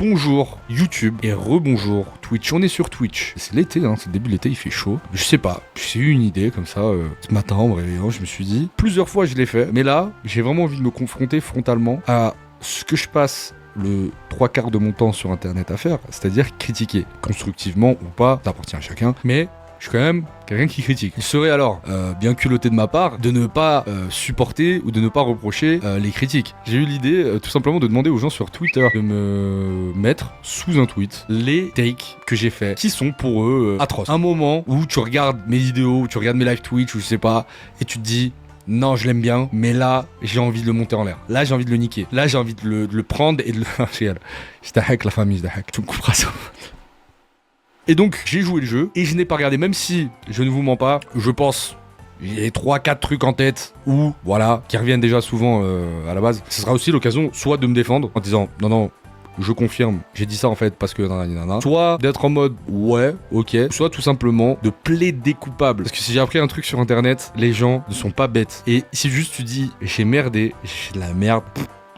bonjour YouTube et rebonjour Twitch. On est sur Twitch. C'est l'été, c'est le début de l'été, il fait chaud. Je sais pas, j'ai eu une idée comme ça ce matin en me réveillant, je me suis dit, plusieurs fois je l'ai fait, mais là, j'ai vraiment envie de me confronter frontalement à ce que je passe le 3/4 de mon temps sur internet à faire, c'est-à-dire critiquer, constructivement ou pas, ça appartient à chacun, mais je suis quand même quelqu'un qui critique. Il serait alors bien culotté de ma part de ne pas supporter ou de ne pas reprocher les critiques. J'ai eu l'idée tout simplement de demander aux gens sur Twitter de me mettre sous un tweet les takes que j'ai fait qui sont pour eux atroces. Un moment où tu regardes mes vidéos, tu regardes mes live Twitch ou je sais pas et tu te dis non, je l'aime bien, mais là, j'ai envie de le monter en l'air. Là, j'ai envie de le niquer. Là, j'ai envie de le prendre et de le... Je t'hack la famille, je t'hack. Tu me couperas ça. Et donc, j'ai joué le jeu et je n'ai pas regardé, même si, je ne vous mens pas, je pense, j'ai 3-4 trucs en tête ou, voilà, qui reviennent déjà souvent à la base. Ce sera aussi l'occasion soit de me défendre en disant, non, je confirme, j'ai dit ça en fait parce que nanana. Soit d'être en mode ouais, ok, soit tout simplement de plaider coupable. Parce que si j'ai appris un truc sur internet, les gens ne sont pas bêtes. Et si juste tu dis j'ai merdé, j'ai fait de la merde,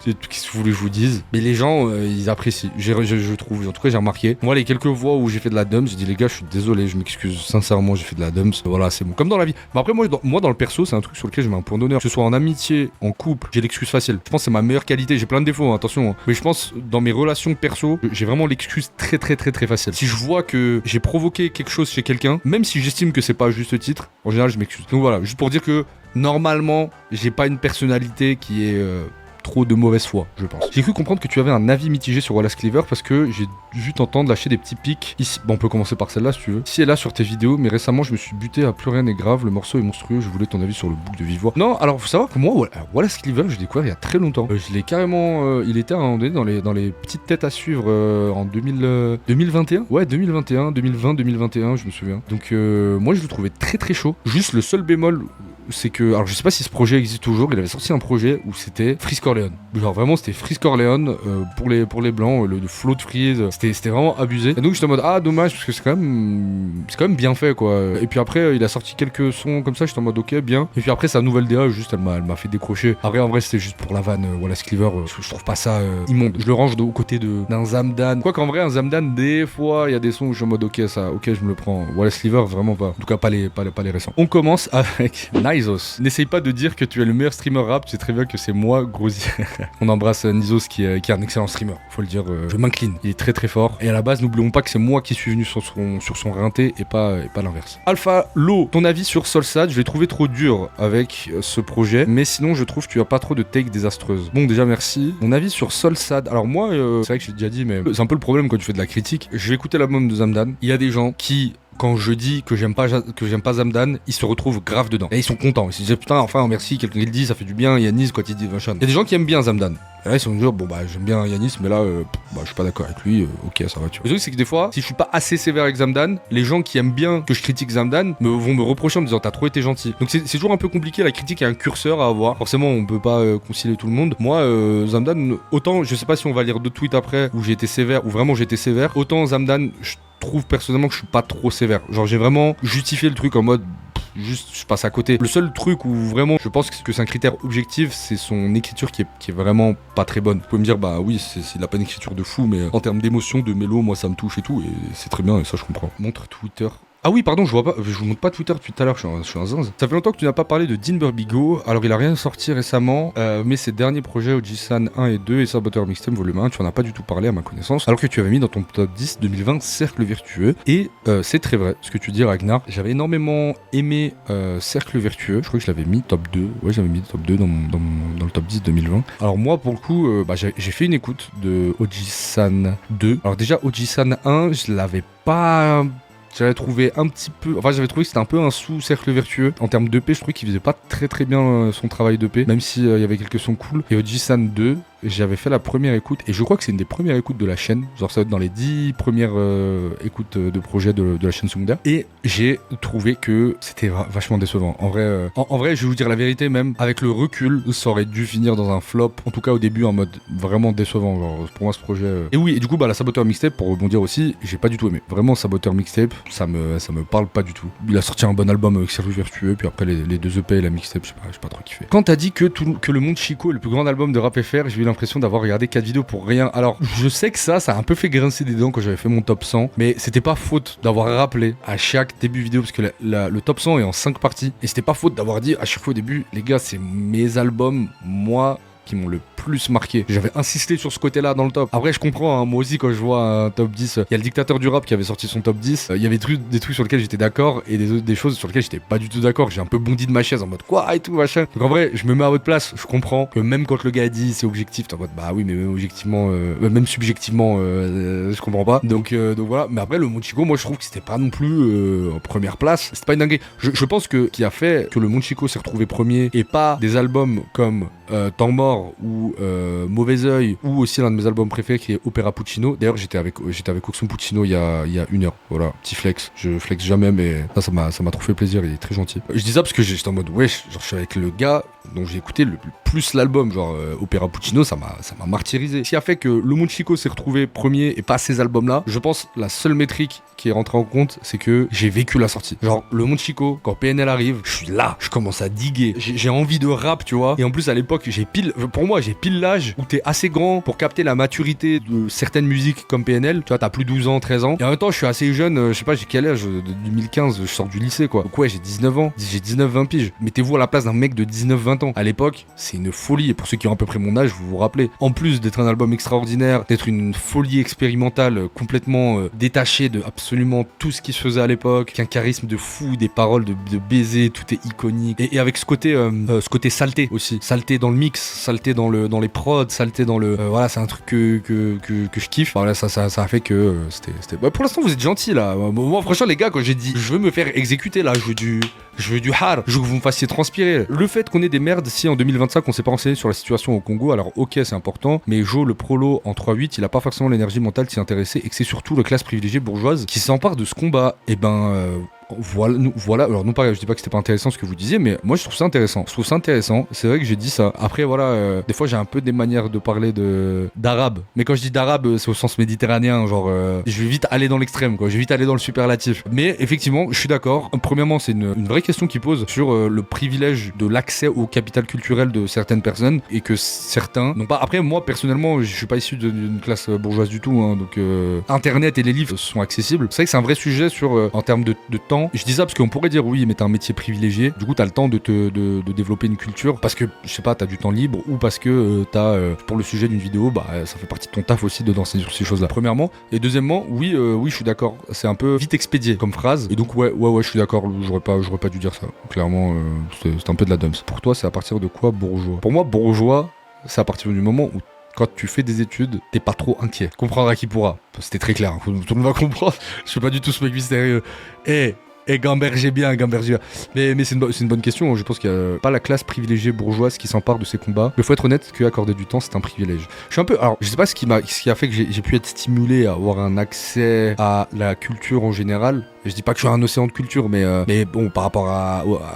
c'est tout ce que vous voulez que je vous dise. Mais les gens, ils apprécient. Je trouve. En tout cas, j'ai remarqué. Moi, les quelques fois où j'ai fait de la dumps, j'ai dit les gars, je suis désolé, je m'excuse. Sincèrement, j'ai fait de la dumps. Voilà, c'est bon. Comme dans la vie. Mais après, moi, dans le perso, c'est un truc sur lequel je mets un point d'honneur. Que ce soit en amitié, en couple, j'ai l'excuse facile. Je pense que c'est ma meilleure qualité. J'ai plein de défauts, attention. Mais je pense dans mes relations perso, j'ai vraiment l'excuse très facile. Si je vois que j'ai provoqué quelque chose chez quelqu'un, même si j'estime que c'est pas à juste titre, en général, je m'excuse. Donc voilà, juste pour dire que normalement, j'ai pas une personnalité qui est trop de mauvaise foi, je pense. J'ai cru comprendre que tu avais un avis mitigé sur Wallace Cleaver parce que j'ai vu t'entendre lâcher des petits pics ici. Bon, on peut commencer par celle-là si tu veux. Ici et là sur tes vidéos, mais récemment je me suis buté à plus rien n'est grave, le morceau est monstrueux, je voulais ton avis sur le book de vive voix. Non, alors faut savoir que moi, Wallace Cleaver, je l'ai découvert il y a très longtemps. Je l'ai carrément, il était à un moment donné dans les petites têtes à suivre en 2021. Ouais, 2021, 2020, 2021, je me souviens. Donc moi je le trouvais très chaud. Juste le seul bémol, c'est que, alors je sais pas si ce projet existe toujours, il avait sorti un projet où c'était Frisk Orleans. Genre vraiment c'était Frisk Orleans pour les blancs, le flow de Freeze, c'était vraiment abusé. Et donc j'étais en mode ah dommage parce que c'est quand même bien fait quoi. Et puis après il a sorti quelques sons comme ça, j'étais en mode ok bien. Et puis après sa nouvelle DA juste elle m'a fait décrocher. Après en vrai c'était juste pour la vanne Wallace Cleaver, je trouve pas ça immonde. Je le range aux côtés d'un Zamdan. Quoi qu'en vrai un Zamdan des fois il y a des sons où je suis en mode ok je me le prends. Wallace Cleaver vraiment pas. En tout cas pas les récents. On commence avec Nizos. N'essaye pas de dire que tu es le meilleur streamer rap, tu sais très bien que c'est moi, Grosy. On embrasse Nizos qui est un excellent streamer, faut le dire, je m'incline, il est très fort. Et à la base, n'oublions pas que c'est moi qui suis venu sur son rinté et pas l'inverse. Alpha Low, ton avis sur Solsad, je l'ai trouvé trop dur avec ce projet, mais sinon je trouve que tu as pas trop de takes désastreuses. Bon déjà merci. Mon avis sur Solsad, alors moi, c'est vrai que j'ai déjà dit, mais c'est un peu le problème quand tu fais de la critique. Je vais écouter l'album de Zamdan, il y a des gens qui... Quand je dis que j'aime pas Zamdan, ils se retrouvent grave dedans. Et ils sont contents. Ils se disent putain, enfin merci, quelqu'un qui le dit, ça fait du bien. Yanis, quand il dit machin. Il y a des gens qui aiment bien Zamdan. Et là, ils sont genre bon bah j'aime bien Yanis, mais là, je suis pas d'accord avec lui. Ok, ça va, tu vois. Le truc, c'est que des fois, si je suis pas assez sévère avec Zamdan, les gens qui aiment bien que je critique Zamdan vont me reprocher en me disant t'as trop été gentil. Donc c'est toujours un peu compliqué. La critique, il y a un curseur à avoir. Forcément, on peut pas concilier tout le monde. Moi, Zamdan, autant, je sais pas si on va lire d'autres tweets après où j'ai été sévère, ou vraiment j'ai été sévère. Autant Zamdan, je trouve personnellement que je suis pas trop sévère. Genre j'ai vraiment justifié le truc en mode juste je passe à côté. Le seul truc où vraiment je pense que c'est un critère objectif, c'est son écriture qui est vraiment pas très bonne. Vous pouvez me dire bah oui il a pas une écriture de fou, mais en termes d'émotion, de mélo, moi ça me touche et tout et c'est très bien et ça je comprends. Montre Twitter. Ah oui, pardon, je vous montre pas Twitter depuis tout à l'heure, je suis un zinz. Ça fait longtemps que tu n'as pas parlé de Dean Burbigo. Alors, il a rien sorti récemment, mais ses derniers projets, Ojisan 1 et 2 et Saboteur Mixtape Volume 1, tu en as pas du tout parlé à ma connaissance. Alors que tu avais mis dans ton top 10 2020 Cercle Vertueux. Et c'est très vrai ce que tu dis, Ragnar. J'avais énormément aimé Cercle Vertueux. Je crois que je l'avais mis top 2. Ouais, j'avais mis top 2 dans le top 10 2020. Alors, moi, pour le coup, j'ai fait une écoute de Ojisan 2. Alors, déjà, Ojisan 1, je l'avais pas. J'avais trouvé un petit peu... Enfin, j'avais trouvé que c'était un peu un sous-cercle vertueux. En termes d'EP, je trouvais qu'il faisait pas très bien son travail d'EP, même s'il y avait quelques sons cool. Et Ojisan 2, j'avais fait la première écoute, et je crois que c'est une des premières écoutes de la chaîne. Genre, ça va être dans les 10 premières écoutes de projet de la chaîne secondaire. Et j'ai trouvé que c'était vachement décevant. En vrai, je vais vous dire la vérité, même avec le recul, ça aurait dû finir dans un flop. En tout cas, au début, en mode vraiment décevant. Genre, pour moi, ce projet... Et oui, et du coup, la Saboteur Mixtape, pour rebondir aussi, j'ai pas du tout aimé. Vraiment, Saboteur Mixtape, ça me parle pas du tout. Il a sorti un bon album avec Cercle Vertueux, puis après les deux EP et la mixtape, je sais pas trop kiffé. Quand t'as dit que le Monde Chico est le plus grand album de rap FR, j'ai eu l'impression d'avoir regardé 4 vidéos pour rien. Alors, je sais que ça a un peu fait grincer des dents quand j'avais fait mon top 100, mais c'était pas faute d'avoir rappelé à chaque début vidéo, parce que le top 100 est en 5 parties, et c'était pas faute d'avoir dit à chaque fois au début, les gars, c'est mes albums, moi, qui m'ont le plus marqué. J'avais insisté sur ce côté-là dans le top. Après, je comprends, hein, moi aussi, quand je vois un top 10, il y a le dictateur du rap qui avait sorti son top 10, il y avait des trucs sur lesquels j'étais d'accord et des choses sur lesquelles j'étais pas du tout d'accord. J'ai un peu bondi de ma chaise en mode quoi et tout, machin. Donc en vrai, je me mets à votre place, je comprends que même quand le gars dit c'est objectif, t'es en mode bah oui, mais même objectivement, même subjectivement, je comprends pas. Donc voilà. Mais après, le Monchico, moi je trouve que c'était pas non plus en première place. C'était pas une dinguerie. Je pense que qui a fait que le Monchico s'est retrouvé premier et pas des albums comme Temps Mort ou Mauvais Oeil, ou aussi l'un de mes albums préférés qui est Opéra Puccino. D'ailleurs j'étais avec Oxon Puccino il y a 1 heure. Voilà, petit flex. Je flex jamais, mais ça m'a trop fait plaisir. Il est très gentil. Je dis ça parce que j'étais en mode wesh, genre je suis avec le gars dont j'ai écouté le plus l'album, genre Opéra Puccino, ça m'a martyrisé. Ce qui a fait que le Monchico s'est retrouvé premier et pas ces albums là, je pense la seule métrique qui est rentrée en compte, c'est que j'ai vécu la sortie. Genre le Monchico, quand PNL arrive, je suis là, je commence à diguer, j'ai envie de rap, tu vois. Et en plus à l'époque, j'ai pile l'âge où t'es assez grand pour capter la maturité de certaines musiques comme PNL. Tu vois, t'as plus 12 ans, 13 ans. Et en même temps, je suis assez jeune, je sais pas, j'ai quel âge, de 2015, je sors du lycée quoi. Donc ouais, j'ai 19 ans, j'ai 19-20 piges. Mettez-vous à la place d'un mec de 19-20 ans. À l'époque, c'est une folie. Et pour ceux qui ont à peu près mon âge, vous vous rappelez. En plus d'être un album extraordinaire, d'être une folie expérimentale complètement détachée de absolument tout ce qui se faisait à l'époque, qu'un charisme de fou, des paroles de baiser, tout est iconique. Et avec ce côté saleté aussi. Saleté dans le mix, saleté dans les prods, saleté dans le... voilà, c'est un truc que je kiffe. Voilà, ça a fait que c'était... Bah, pour l'instant, vous êtes gentils là. Moi, franchement, les gars, quand j'ai dit je veux me faire exécuter là, je veux du hard, je veux que vous me fassiez transpirer. Le fait qu'on ait des merdes, si en 2025 on s'est pas renseigné sur la situation au Congo, alors ok, c'est important, mais Joe, le prolo en 3-8, il a pas forcément l'énergie mentale de s'y intéresser et que c'est surtout la classe privilégiée bourgeoise qui s'empare de ce combat. Et voilà, alors non pas, je dis pas que c'était pas intéressant ce que vous disiez, mais moi je trouve ça intéressant. C'est vrai que j'ai dit ça. Après voilà, des fois j'ai un peu des manières de parler d'arabe, mais quand je dis d'arabe, c'est au sens méditerranéen, genre je vais vite aller dans l'extrême, quoi. Je vais vite aller dans le superlatif. Mais effectivement, je suis d'accord. Premièrement, c'est une vraie question qui pose sur le privilège de l'accès au capital culturel de certaines personnes et que certains n'ont pas. Après, moi personnellement, je suis pas issu d'une classe bourgeoise du tout, hein, donc Internet et les livres sont accessibles. C'est vrai que c'est un vrai sujet sur en termes de temps. Je dis ça parce qu'on pourrait dire oui, mais t'as un métier privilégié, du coup t'as le temps de développer une culture parce que je sais pas, t'as du temps libre ou parce que t'as pour le sujet d'une vidéo, bah ça fait partie de ton taf aussi de danser sur ces choses-là. Premièrement, et deuxièmement, oui, je suis d'accord, c'est un peu vite expédié comme phrase, et donc ouais, je suis d'accord, j'aurais pas dû dire ça. Clairement, c'est un peu de la dumps. Pour toi, c'est à partir de quoi bourgeois? Pour moi, bourgeois, c'est à partir du moment où quand tu fais des études, t'es pas trop inquiet. Comprendra qui pourra. C'était très clair, hein. Tout le monde va comprendre. Je suis pas du tout ce mec mystérieux. Et gamberger bien. Mais c'est une bonne question. Je pense qu'il n'y a pas la classe privilégiée bourgeoise qui s'empare de ces combats. Mais faut être honnête que accorder du temps, c'est un privilège. Je suis un peu... Alors, je sais pas ce qui a fait que j'ai pu être stimulé à avoir un accès à la culture en général. Je dis pas que je suis un océan de culture, mais bon, par rapport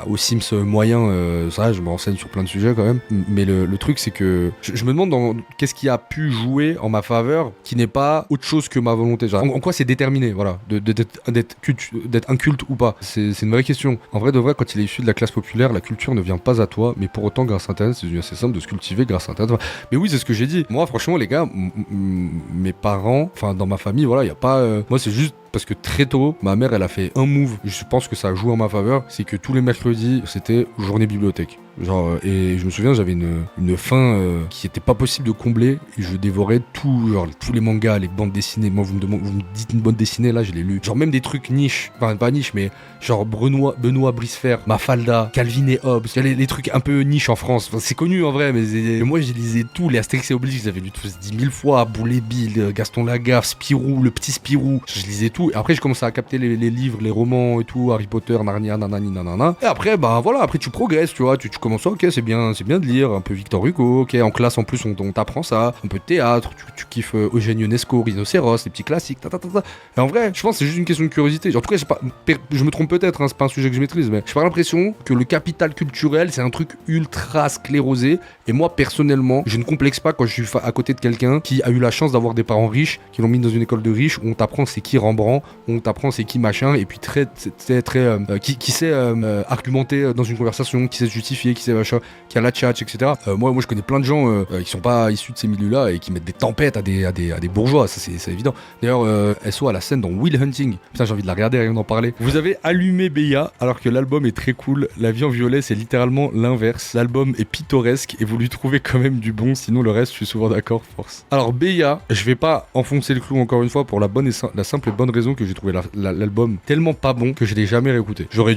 aux Sims moyens, ça, je me renseigne sur plein de sujets quand même. Mais le truc, c'est que je me demande qu'est-ce qui a pu jouer en ma faveur qui n'est pas autre chose que ma volonté. Genre, en quoi c'est déterminé, voilà, d'être inculte ou pas. C'est une vraie question. En vrai de vrai, quand il est issu de la classe populaire, la culture ne vient pas à toi, mais pour autant, grâce à Internet, c'est devenu assez simple de se cultiver grâce à Internet. Mais oui, c'est ce que j'ai dit. Moi, franchement, les gars, mes parents, enfin, dans ma famille, voilà, il y a pas... moi, c'est juste parce que très tôt, ma mère, elle a fait un move. Je pense que ça a joué en ma faveur. C'est que tous les mercredis, c'était journée bibliothèque. Genre, et je me souviens, j'avais une faim qui était pas possible de combler. Et je dévorais tout, genre tous les mangas, les bandes dessinées. Moi, vous me dites une bande dessinée, là, je l'ai lu. Genre, même des trucs niche. Enfin, pas niche, mais genre Benoît Bricefer, Mafalda, Calvin et Hobbes. Les trucs un peu niche en France. Enfin, c'est connu en vrai, mais moi, je lisais tout. Les Astérix et Obélix, j'avais lu tous 10 000 fois. Boulet Bill, Gaston Lagaffe, Spirou, le petit Spirou. Je lisais tout. Et après, je commençais à capter les livres, les romans et tout, Harry Potter, Narnia, nanani, nanana. Et après, bah voilà, après tu progresses, tu vois, tu commences, ok, c'est bien de lire, un peu Victor Hugo, ok, en classe en plus on t'apprend ça, un peu de théâtre, tu kiffes Eugène Ionesco, Rhinocéros, les petits classiques, Et en vrai, je pense que c'est juste une question de curiosité. En tout cas, je me trompe peut-être, hein, c'est pas un sujet que je maîtrise, mais j'ai pas l'impression que le capital culturel, c'est un truc ultra sclérosé. Et moi, personnellement, je ne complexe pas quand je suis à côté de quelqu'un qui a eu la chance d'avoir des parents riches, qui l'ont mis dans une école de riches, où on t'apprend c'est qui Rembrandt, on t'apprend c'est qui machin, et puis qui sait argumenter dans une conversation, qui sait se justifier, compliqué, qui sait machin, qui a la tchatch, etc. Moi, je connais plein de gens qui sont pas issus de ces milieux-là et qui mettent des tempêtes à des bourgeois, ça c'est évident. D'ailleurs, SO à la scène dans Will Hunting, putain, j'ai envie de la regarder, rien d'en parler. Vous avez allumé Beya alors que l'album est très cool. La vie en violet, c'est littéralement l'inverse. L'album est pittoresque et vous lui trouvez quand même du bon, sinon le reste, je suis souvent d'accord, force. Alors Beya, je vais pas enfoncer le clou encore une fois pour la simple et bonne raison que j'ai trouvé l'album tellement pas bon que je l'ai jamais réécouté. J'aurais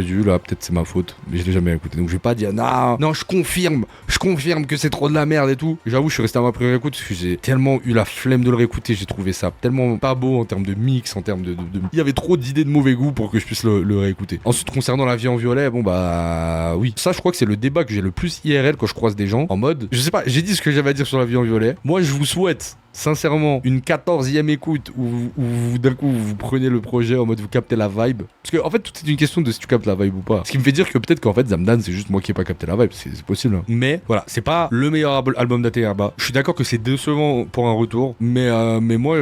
dû, là, peut-être c'est ma faute, mais je l'ai jamais écouté. Donc je vais pas dire, non, je confirme que c'est trop de la merde et tout. J'avoue, je suis resté à ma première écoute parce que j'ai tellement eu la flemme de le réécouter, j'ai trouvé ça tellement pas beau en termes de mix, en termes de... Il y avait trop d'idées de mauvais goût pour que je puisse le réécouter. Ensuite, concernant La vie en violet, bon bah oui. Ça, je crois que c'est le débat que j'ai le plus IRL quand je croise des gens, en mode, je sais pas, j'ai dit ce que j'avais à dire sur La vie en violet. Moi, je vous souhaite sincèrement une 14e écoute où d'un coup vous prenez le projet en mode vous captez la vibe, parce que en fait tout est une question de si tu captes la vibe ou pas, ce qui me fait dire que peut-être qu'en fait Zamdan c'est juste moi qui ai pas capté la vibe, c'est possible, hein. Mais voilà, c'est pas le meilleur album d'Ateyaba. Je suis d'accord que c'est décevant pour un retour, mais moi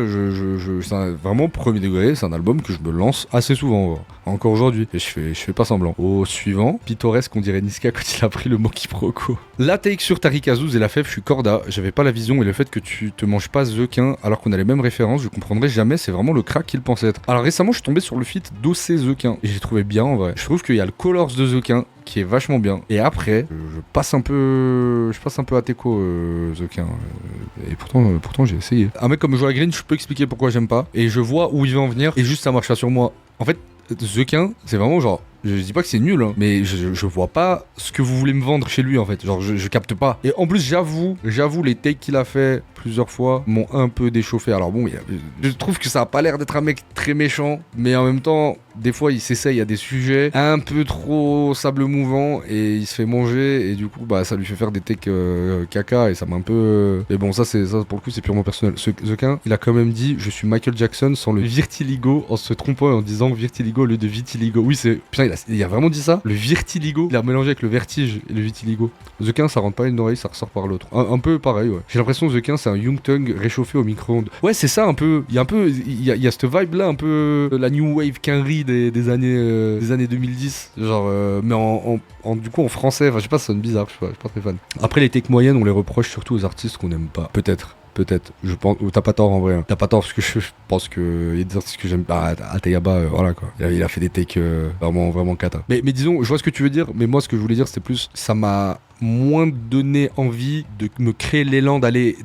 c'est vraiment premier degré, c'est un album que je me lance assez souvent encore aujourd'hui et je fais pas semblant. Au suivant, pittoresque, on dirait Niska quand il a pris le mot quiproquo. La take sur Tariq Azouz et la fève, je suis corda, j'avais pas la vision et le fait que tu te manges pas Zequin alors qu'on a les mêmes références, je comprendrai jamais, c'est vraiment le crack qu'il pensait être. Alors récemment je suis tombé sur le feat d'OC Zequin et j'ai trouvé bien en vrai. Je trouve qu'il y a le Colors de Zequin qui est vachement bien. Et après, je passe un peu à Teco Zequin. Et pourtant j'ai essayé. Un mec comme Joa Green, je peux expliquer pourquoi j'aime pas. Et je vois où il veut en venir. Et juste ça marche pas sur moi. En fait, Zequin, c'est vraiment genre... Je dis pas que c'est nul, hein, mais je vois pas ce que vous voulez me vendre chez lui en fait. Genre, je capte pas. Et en plus, j'avoue, les takes qu'il a fait plusieurs fois m'ont un peu déchauffé. Alors bon, je trouve que ça a pas l'air d'être un mec très méchant, mais en même temps, des fois, il s'essaye à des sujets un peu trop sable mouvant et il se fait manger et du coup, bah, ça lui fait faire des takes caca et ça m'a un peu. Mais bon, ça pour le coup, c'est purement personnel. Zequin, il a quand même dit, je suis Michael Jackson sans le virtiligo en se trompant et en disant virtiligo au lieu de vitiligo. Oui, c'est putain, il a vraiment dit ça. Le virtiligo, il a mélangé avec le vertige et le vitiligo. Zequin, ça rentre pas une oreille, ça ressort par l'autre. Un peu pareil, ouais. J'ai l'impression que Zequin, c'est un Young Thug réchauffé au micro-ondes. Ouais, c'est ça un peu. Il y a cette vibe là, un peu la new wave quinri des années 2010. Genre, mais du coup en français. Enfin, je sais pas, ça sonne bizarre. Je suis pas très fan. Après, les takes moyennes, on les reproche surtout aux artistes qu'on aime pas. Peut-être, je pense, ou t'as pas tort en vrai, hein. T'as pas tort parce que je pense que il y a des artistes que j'aime pas. Ateyaba, voilà quoi. Il a fait des takes vraiment cata. Mais disons, je vois ce que tu veux dire, mais moi ce que je voulais dire c'était plus, ça m'a moins donné envie de me créer l'élan d'aller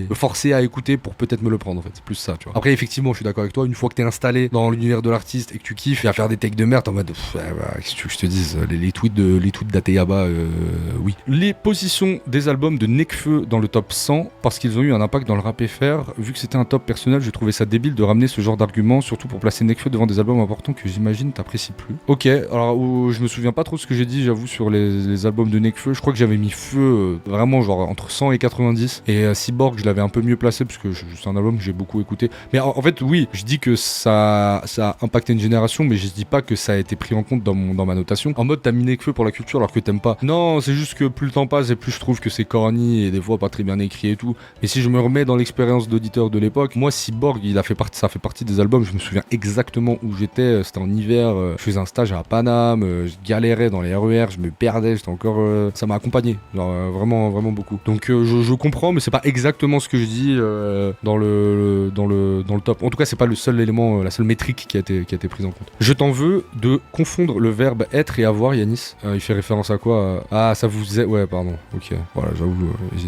me forcer à écouter pour peut-être me le prendre en fait. C'est plus ça, tu vois. Après effectivement, je suis d'accord avec toi, une fois que t'es installé dans l'univers de l'artiste et que tu kiffes et à faire des takes de merde en mode qu'est-ce que tu veux que je te dise, les tweets d'Ateyaba, oui. Les positions des albums de Nekfeu dans le top 100 parce qu'ils ont eu un impact dans le rap FR. Vu que c'était un top personnel, je trouvais ça débile de ramener ce genre d'argument, surtout pour placer Nekfeu devant des albums importants que j'imagine t'apprécies plus. Ok, alors je me souviens pas trop de ce que j'ai dit, j'avoue, sur les albums de Nekfeu. Je crois que j'avais mis Feu vraiment genre entre 100 et 90 et Cyborg je l'avais un peu mieux placé parce que c'est un album que j'ai beaucoup écouté. Mais en fait oui, je dis que ça a impacté une génération, mais je dis pas que ça a été pris en compte dans ma notation. En mode t'as mis Nekfeu pour la culture alors que t'aimes pas. Non, c'est juste que plus le temps passe et plus je trouve que c'est corny et des fois pas très bien écrit et tout. Et si je me remets dans l'expérience d'auditeur de l'époque, moi Cyborg ça fait partie des albums, je me souviens exactement où j'étais, c'était en hiver, je faisais un stage à Paname, je galérais dans les RER, je me perdais, j'étais encore ça m'a accompagné, genre vraiment beaucoup. Donc je comprends, mais c'est pas exactement ce que je dis dans le top. En tout cas, c'est pas le seul élément, la seule métrique qui a été prise en compte. Je t'en veux de confondre le verbe être et avoir, Yanis. Il fait référence à quoi? Ah, ça vous est... Ouais, pardon. Ok, voilà, j'avoue,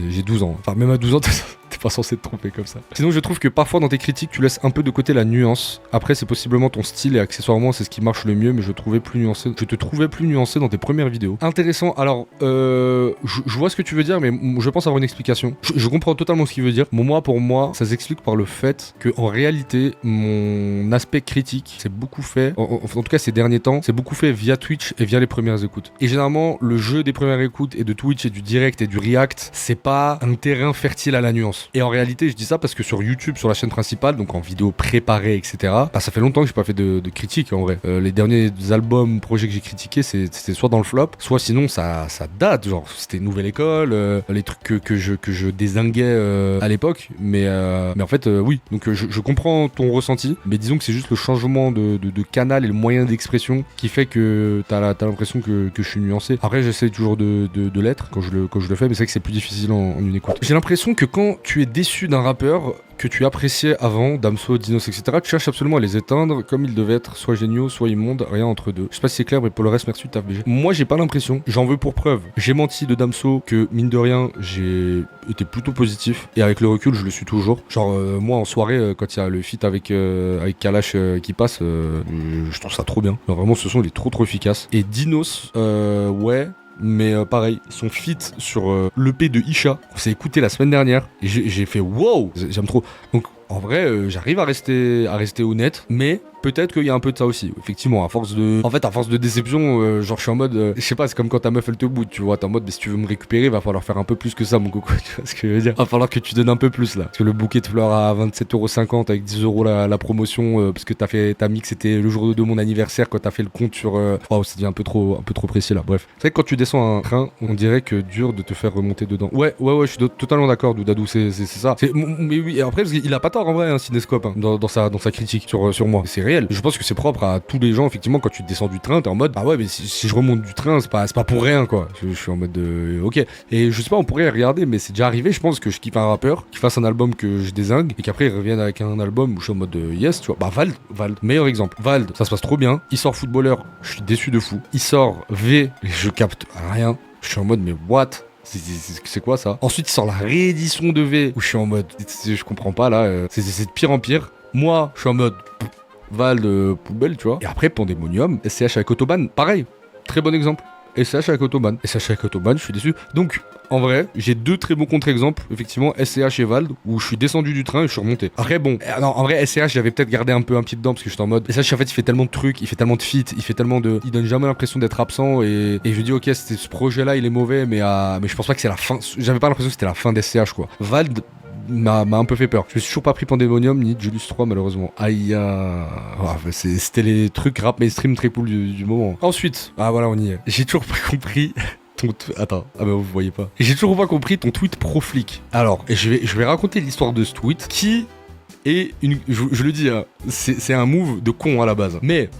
j'ai 12 ans. Enfin, même à 12 ans, t'es pas censé te tromper comme ça. Sinon, je trouve que parfois dans tes critiques, tu laisses un peu de côté la nuance. Après, c'est possiblement ton style et accessoirement, c'est ce qui marche le mieux, mais je te trouvais plus nuancé dans tes premières vidéos. Intéressant. Alors, je vois ce que tu veux dire, mais je pense avoir une explication. Je comprends totalement ce qu'il veut dire. Pour moi, ça s'explique par le fait que en réalité, mon aspect critique, c'est beaucoup fait, en tout cas ces derniers temps, c'est beaucoup fait via Twitch et via les premières écoutes. Et généralement, le jeu des premières écoutes et de Twitch et du direct et du react, c'est pas un terrain fertile à la nuance. pense. Et en réalité, je dis ça parce que sur YouTube, sur la chaîne principale, donc en vidéo préparée, etc., bah, ça fait longtemps que j'ai pas fait de critique en vrai. Les derniers albums, projets que j'ai critiqués, c'était soit dans le flop, soit sinon ça date. Genre, c'était Nouvelle École, les trucs que je dézinguais à l'époque. Mais en fait, oui. Donc je comprends ton ressenti, mais disons que c'est juste le changement de canal et le moyen d'expression qui fait que t'as l'impression que je suis nuancé. Après, j'essaie toujours de l'être quand je le fais, mais c'est vrai que c'est plus difficile en une écoute. J'ai l'impression que quand tu es déçu d'un rappeur que tu appréciais avant, Damso, Dinos, etc., tu cherches absolument à les éteindre comme ils devaient être, soit géniaux, soit immondes, rien entre deux. Je sais pas si c'est clair, mais pour le reste, merci de ta BG. Moi, j'ai pas l'impression, j'en veux pour preuve. J'ai menti de Damso que, mine de rien, j'ai été plutôt positif, et avec le recul, je le suis toujours. Genre, moi, en soirée, quand il y a le feat avec Kalash qui passe, je trouve ça trop bien. Alors, vraiment, ce son, il est trop efficace. Et Dinos, ouais. Mais pareil, son feat sur l'EP de Isha, on s'est écouté la semaine dernière et j'ai fait wow, j'aime trop. Donc en vrai, j'arrive à rester honnête, mais peut-être qu'il y a un peu de ça aussi. Effectivement, à force de déception, genre je suis en mode, je sais pas, c'est comme quand ta meuf elle te boude, tu vois, t'es en mode, mais si tu veux me récupérer, va falloir faire un peu plus que ça, mon coco, tu vois ce que je veux dire. Va falloir que tu donnes un peu plus là. Parce que le bouquet de fleurs à 27,50€ avec 10€ la promotion, parce que t'as mis que c'était le jour de mon anniversaire quand t'as fait le compte sur. Waouh, c'est un peu trop précis là. Bref. C'est vrai que quand tu descends un train, on dirait que dur de te faire remonter dedans. Ouais, je suis totalement d'accord, Doudadou, c'est ça. Mais oui, et après, parce qu'il a pas tort en vrai, Cinescope, hein, dans sa critique sur moi. C'est réel. Je pense que c'est propre à tous les gens, effectivement, quand tu descends du train, t'es en mode, ah ouais, mais si je remonte du train, c'est pas pour rien, quoi. Je suis en mode, ok. Et je sais pas, on pourrait regarder, mais c'est déjà arrivé, je pense, que je kiffe un rappeur, qui fasse un album que je dézingue, et qu'après il revienne avec un album où je suis en mode, yes, tu vois. Bah, Vald, meilleur exemple. Vald, ça se passe trop bien. Il sort footballeur, je suis déçu de fou. Il sort V, et je capte rien. Je suis en mode, mais what? C'est quoi ça? Ensuite, il sort la réédition de V, où je suis en mode, je comprends pas là, c'est de pire en pire. Moi, je suis en mode, Vald, poubelle, tu vois. Et après, Pandemonium, SCH avec Autobahn, pareil, très bon exemple. SCH avec Autobahn, je suis déçu. Donc, en vrai, j'ai deux très bons contre-exemples, effectivement, SCH et Vald, où je suis descendu du train et je suis remonté. Après, bon, non, en vrai, SCH, j'avais peut-être gardé un pied dedans parce que j'étais en mode. SCH, en fait, il fait tellement de trucs, il fait tellement de feats, il fait tellement de. Il donne jamais l'impression d'être absent et je dis, ok, ce projet-là, il est mauvais, mais je pense pas que c'est la fin. J'avais pas l'impression que c'était la fin d'SCH, quoi. Vald m'a un peu fait peur. Je me suis toujours pas pris Pandemonium ni Julius 3 malheureusement. Aïe, c'était les trucs rap mainstream très cool du moment. Ensuite, voilà, on y est. J'ai toujours pas compris. Attends, bah vous voyez pas. J'ai toujours pas compris ton tweet pro flic. Alors, je vais raconter l'histoire de ce tweet qui est je le dis, hein, c'est un move de con à la base. Mais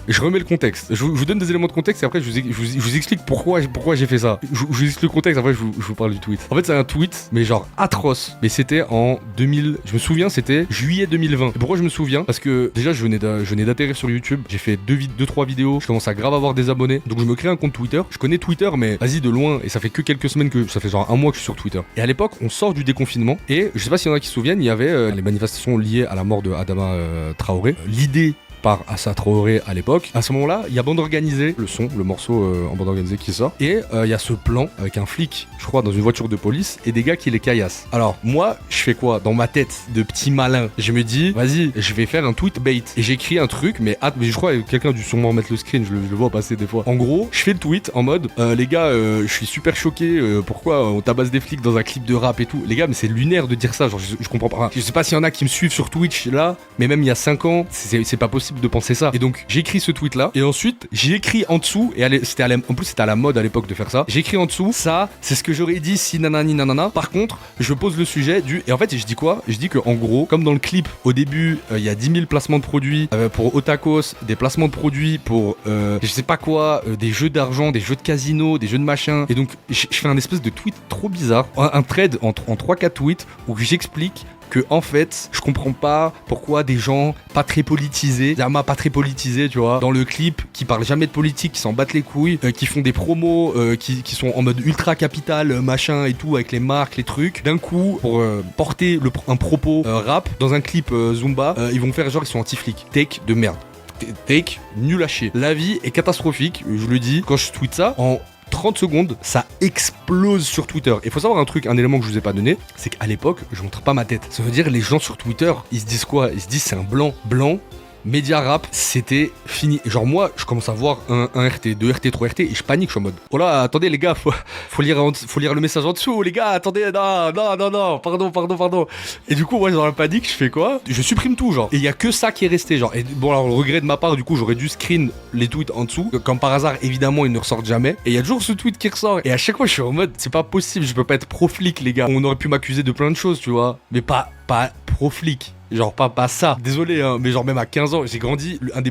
je remets le contexte. Je vous donne des éléments de contexte et après je vous explique pourquoi j'ai fait ça. Je vous explique le contexte, après je vous parle du tweet. En fait, c'est un tweet, mais genre atroce. Mais c'était en 2000. Je me souviens, c'était juillet 2020. Et pourquoi je me souviens? Parce que déjà, je venais d'atterrir sur YouTube. J'ai fait 2-3 vidéos. Je commence à grave avoir des abonnés. Donc je me crée un compte Twitter. Je connais Twitter, mais vas-y de loin. Et ça fait que quelques semaines ça fait genre un mois que je suis sur Twitter. Et à l'époque, on sort du déconfinement. Et je sais pas s'il y en a qui se souviennent, il y avait les manifestations liées à la mort de Adama Traoré. L'idée par Assa Traoré à l'époque. À ce moment-là, il y a bande organisée, le morceau en bande organisée qui sort, et il y a ce plan avec un flic, je crois, dans une voiture de police, et des gars qui les caillassent. Alors, moi, je fais quoi? Dans ma tête de petit malin, je me dis, vas-y, je vais faire un tweet bait. Et j'écris un truc, mais je crois que quelqu'un a dû sûrement mettre le screen, je le vois passer des fois. En gros, je fais le tweet en mode, les gars, je suis super choqué, pourquoi on tabasse des flics dans un clip de rap et tout. Les gars, mais c'est lunaire de dire ça, genre, je comprends pas. Je sais pas s'il y en a qui me suivent sur Twitch là, mais même il y a 5 ans, c'est pas possible de penser ça. Et donc j'ai écrit ce tweet là et ensuite j'ai écrit en dessous, et en plus c'était à la mode à l'époque de faire ça. J'ai écrit en dessous, ça c'est ce que j'aurais dit si nanani nanana. Par contre je pose le sujet et en fait je dis quoi? Je dis que en gros, comme dans le clip au début, il y a 10 000 placements de produits pour Otakos, des placements de produits pour je sais pas quoi, des jeux d'argent, des jeux de casino, des jeux de machin. Et donc je fais un espèce de tweet trop bizarre, un thread en 3-4 tweets où j'explique que en fait, je comprends pas pourquoi des gens pas très politisés, Zama pas très politisés, tu vois, dans le clip, qui parlent jamais de politique, qui s'en battent les couilles, qui font des promos, qui sont en mode ultra capital, machin et tout, avec les marques, les trucs, d'un coup, pour porter un propos rap dans un clip Zumba, ils vont faire genre ils sont anti-flics. Take de merde. Take nul à chier. La vie est catastrophique, je le dis, quand je tweete ça, en 30 secondes, ça explose sur Twitter. Et faut savoir un élément que je vous ai pas donné, c'est qu'à l'époque, je montre pas ma tête. Ça veut dire les gens sur Twitter, ils se disent quoi? Ils se disent c'est un blanc. média rap, c'était fini. Genre moi, je commence à voir un RT, 2 RT, 3 RT et je panique, je suis en mode oh là, attendez les gars, faut lire le message en dessous, les gars, attendez, non, pardon. Et du coup, moi dans la panique, je fais quoi? Je supprime tout, genre. Et il y a que ça qui est resté, genre. Et bon, alors le regret de ma part, du coup, j'aurais dû screen les tweets en dessous. Comme par hasard, évidemment, ils ne ressortent jamais. Et il y a toujours ce tweet qui ressort. Et à chaque fois, je suis en mode c'est pas possible, je peux pas être pro-flic, les gars. On aurait pu m'accuser de plein de choses, tu vois. Mais pas pro-flic. Genre pas ça. Désolé, hein, mais genre même à 15 ans, j'ai grandi. Un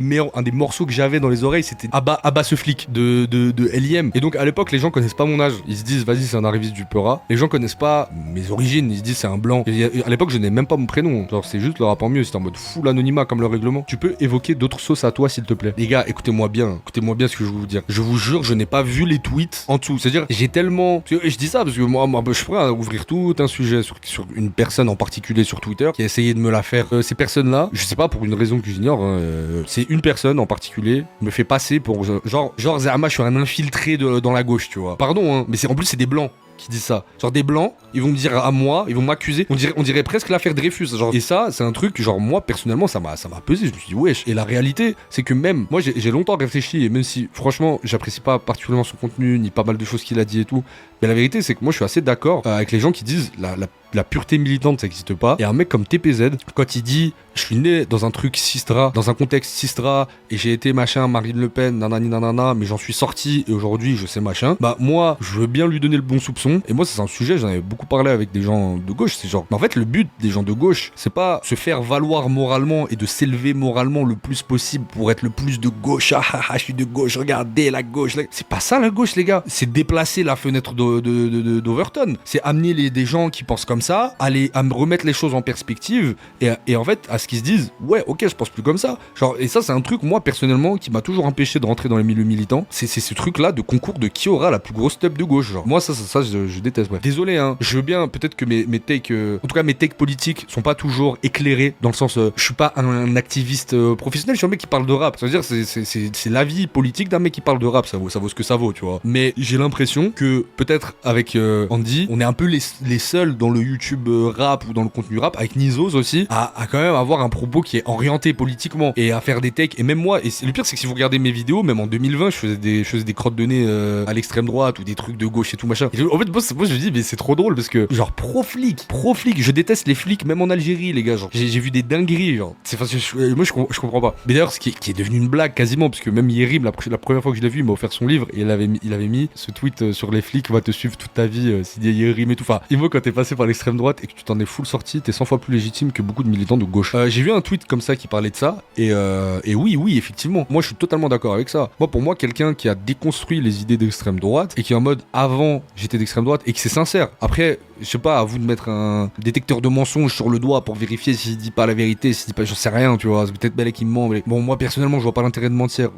des morceaux que j'avais dans les oreilles, c'était Abba ce flic de L.I.M. Et donc à l'époque, les gens connaissent pas mon âge. Ils se disent, vas-y, c'est un arriviste du Peura. Les gens connaissent pas mes origines. Ils se disent, c'est un blanc. Et à l'époque, je n'ai même pas mon prénom. Genre, c'est juste le rap en mieux. C'était en mode full anonymat comme le règlement. Tu peux évoquer d'autres sauces à toi, s'il te plaît. Les gars, écoutez-moi bien ce que je vais vous dire. Je vous jure, je n'ai pas vu les tweets en dessous. C'est-à-dire, j'ai tellement. Et je dis ça parce que moi, je pourrais ouvrir tout un sujet sur une personne en particulier sur Twitter qui a essayé de me la faire. Ces personnes-là, je sais pas, pour une raison que j'ignore, c'est une personne en particulier me fait passer pour genre Zahama, je suis un infiltré dans la gauche, tu vois. Pardon, hein, mais en plus c'est des blancs qui disent ça. Genre des blancs, ils vont me dire à moi, ils vont m'accuser. On dirait presque l'affaire Dreyfus. Genre. Et ça, c'est un truc, genre moi personnellement, ça m'a pesé. Je me suis dit wesh. Et la réalité, c'est que même moi, j'ai longtemps réfléchi et même si franchement, j'apprécie pas particulièrement son contenu ni pas mal de choses qu'il a dit et tout. Mais la vérité, c'est que moi, je suis assez d'accord avec les gens qui disent la pureté militante, ça n'existe pas. Et un mec comme TPZ, quand il dit je suis né dans un truc Sistra, dans un contexte Sistra, et j'ai été machin, Marine Le Pen, nanani nanana, mais j'en suis sorti et aujourd'hui je sais machin, bah moi je veux bien lui donner le bon soupçon. Et moi, c'est un sujet, j'en avais beaucoup parlé avec des gens de gauche. C'est genre, mais en fait, le but des gens de gauche, c'est pas se faire valoir moralement et de s'élever moralement le plus possible pour être le plus de gauche. Je suis de gauche, regardez la gauche. C'est pas ça la gauche, les gars. C'est déplacer la fenêtre d'Overton. C'est amener des gens qui pensent comme ça, à me remettre les choses en perspective et en fait à ce qu'ils se disent ouais ok je pense plus comme ça, genre. Et ça c'est un truc moi personnellement qui m'a toujours empêché de rentrer dans les milieux militants, c'est ce truc là de concours de qui aura la plus grosse teub de gauche, genre. Moi ça je déteste. Bref, désolé hein, je veux bien peut-être que mes takes en tout cas mes takes politiques sont pas toujours éclairés dans le sens je suis pas un activiste professionnel, je suis un mec qui parle de rap, ça veut dire c'est l'avis politique d'un mec qui parle de rap, ça vaut ce que ça vaut, tu vois. Mais j'ai l'impression que peut-être avec Andy on est un peu les seuls dans le YouTube rap ou dans le contenu rap, avec Nizos aussi, à quand même avoir un propos qui est orienté politiquement et à faire des takes. Et même moi, et le pire c'est que si vous regardez mes vidéos, même en 2020 je faisais des crottes de nez à l'extrême droite ou des trucs de gauche et tout machin. Et en fait moi je me dis mais c'est trop drôle parce que genre pro-flic, je déteste les flics même en Algérie les gars, genre j'ai vu des dingueries, genre c'est parce que moi je comprends pas. Mais d'ailleurs ce qui est devenu une blague quasiment, parce que même Yerim la première fois que je l'ai vu il m'a offert son livre et il avait mis ce tweet sur les flics va te suivre toute ta vie signé Yerim et tout. Enfin, et moi quand t'es passé par l'extrême droite et que tu t'en es full sorti, t'es 100 fois plus légitime que beaucoup de militants de gauche. J'ai vu un tweet comme ça qui parlait de ça et oui effectivement, moi je suis totalement d'accord avec ça. Moi pour moi quelqu'un qui a déconstruit les idées d'extrême droite et qui est en mode avant j'étais d'extrême droite et que c'est sincère. Après je sais pas, à vous de mettre un détecteur de mensonges sur le doigt pour vérifier s'il dit pas la vérité, s'il dit pas, j'en sais rien, tu vois, c'est peut-être Belek qui me ment, mais bon moi personnellement je vois pas l'intérêt de mentir,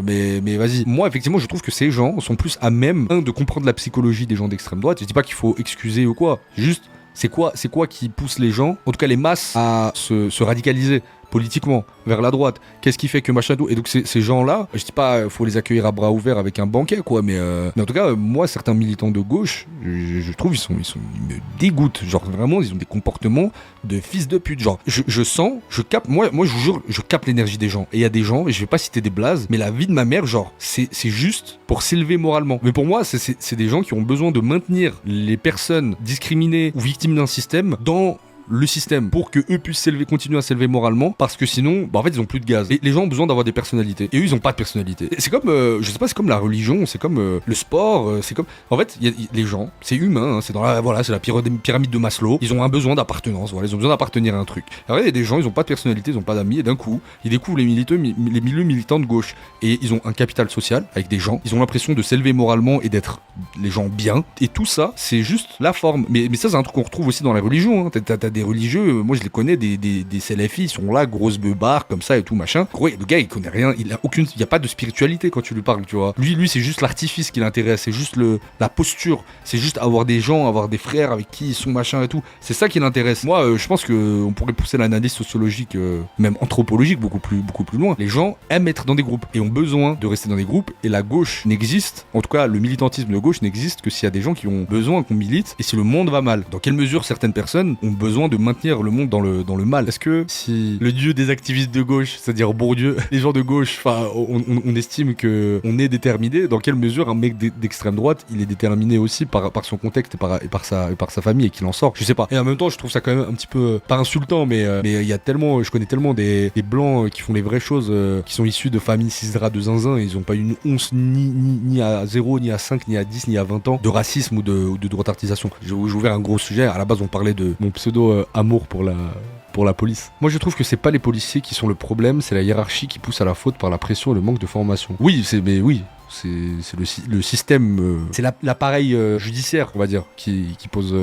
mais vas-y. Moi effectivement je trouve que ces gens sont plus à même de comprendre la psychologie des gens d'extrême droite. Je dis pas qu'il faut excuser ou quoi, juste c'est quoi qui pousse les gens, en tout cas les masses, à se radicaliser politiquement vers la droite, qu'est-ce qui fait que machin tout. Et donc ces gens-là, je dis pas faut les accueillir à bras ouverts avec un banquet quoi, mais en tout cas moi certains militants de gauche, je trouve ils me dégoûtent, genre vraiment ils ont des comportements de fils de pute, genre je sens, je capte, moi je vous jure, je capte l'énergie des gens. Et il y a des gens, et je vais pas citer des blazes, mais la vie de ma mère, genre c'est juste pour s'élever moralement. Mais pour moi c'est des gens qui ont besoin de maintenir les personnes discriminées ou victimes d'un système dans le système pour que eux puissent continuer à s'élever moralement, parce que sinon en fait ils ont plus de gaz et les gens ont besoin d'avoir des personnalités et eux ils ont pas de personnalité. C'est comme je sais pas, c'est comme la religion, c'est comme le sport, c'est comme en fait les gens, c'est humain, hein, c'est dans c'est la pyramide de Maslow, ils ont un besoin d'appartenance, voilà, ils ont besoin d'appartenir à un truc. Alors il y a des gens, ils ont pas de personnalité, ils ont pas d'amis et d'un coup ils découvrent les milieux militants de gauche et ils ont un capital social avec des gens, ils ont l'impression de s'élever moralement et d'être les gens bien, et tout ça c'est juste la forme. Mais ça c'est un truc qu'on retrouve aussi dans la religion, hein. T'as des religieux, moi je les connais, des CLFI, ils sont là, grosses beubars comme ça et tout machin. Ouais, le gars il connaît rien, il y a pas de spiritualité quand tu lui parles, tu vois. Lui c'est juste l'artifice qui l'intéresse, c'est juste la posture, c'est juste avoir des gens, avoir des frères avec qui ils sont machin et tout. C'est ça qui l'intéresse. Moi je pense que on pourrait pousser l'analyse sociologique, même anthropologique beaucoup plus loin. Les gens aiment être dans des groupes et ont besoin de rester dans des groupes, et la gauche n'existe, en tout cas le militantisme de gauche n'existe que s'il y a des gens qui ont besoin qu'on milite et si le monde va mal. Dans quelle mesure certaines personnes ont besoin besoin de maintenir le monde dans le mal. Est-ce que si le dieu des activistes de gauche, c'est-à-dire Bourdieu, les gens de gauche, enfin, on estime que on est déterminé, dans quelle mesure un mec d'extrême droite, il est déterminé aussi par son contexte et par sa famille et qu'il en sort, je sais pas. Et en même temps, je trouve ça quand même un petit peu, pas insultant, mais il y a tellement, je connais tellement des blancs qui font les vraies choses, qui sont issus de familles cisdra de zinzin, et ils ont pas une once ni à 0, ni à 5, ni à 10, ni à 20 ans de racisme ou de droitartisation. J'ai ouvert un gros sujet, à la base on parlait de mon pseudo amour pour la police. Moi je trouve que c'est pas les policiers qui sont le problème, c'est la hiérarchie qui pousse à la faute par la pression et le manque de formation. Oui, c'est le système, c'est l'appareil judiciaire, on va dire, qui pose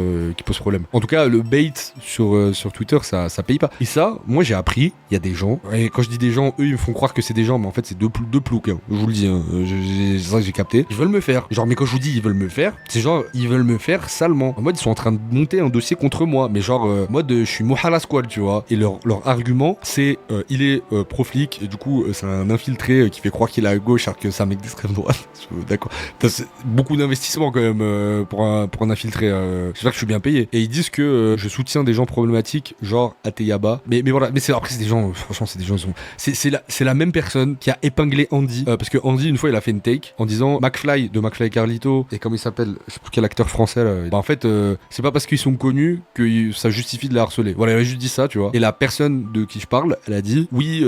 problème. En tout cas, le bait sur Twitter, ça paye pas. Et ça, moi j'ai appris, il y a des gens, et quand je dis des gens, eux ils me font croire que c'est des gens, mais en fait c'est deux ploucs, hein. Je vous le dis, hein. C'est ça que j'ai capté. Ils veulent me faire. Genre, mais quand je vous dis ils veulent me faire, c'est genre, ils veulent me faire salement. En mode, ils sont en train de monter un dossier contre moi, mais genre, mode, je suis Mohala Squad, tu vois. Et leur argument, c'est, il est pro-flic, et du coup, c'est un infiltré qui fait croire qu'il est à gauche, alors que c'est un mec d'extrême droite. D'accord. C'est beaucoup d'investissement quand même pour un infiltré. J'espère que je suis bien payé. Et ils disent que je soutiens des gens problématiques, genre Ateyaba. Mais voilà. Mais après c'est des gens. Franchement, c'est des gens. C'est la même personne qui a épinglé Andy, parce que Andy une fois il a fait une take en disant McFly de McFly et Carlito, et comment il s'appelle, je sais plus quel acteur français là. Bah en fait c'est pas parce qu'ils sont connus que ça justifie de les harceler. Voilà, il a juste dit ça, tu vois. Et la personne de qui je parle, elle a dit oui.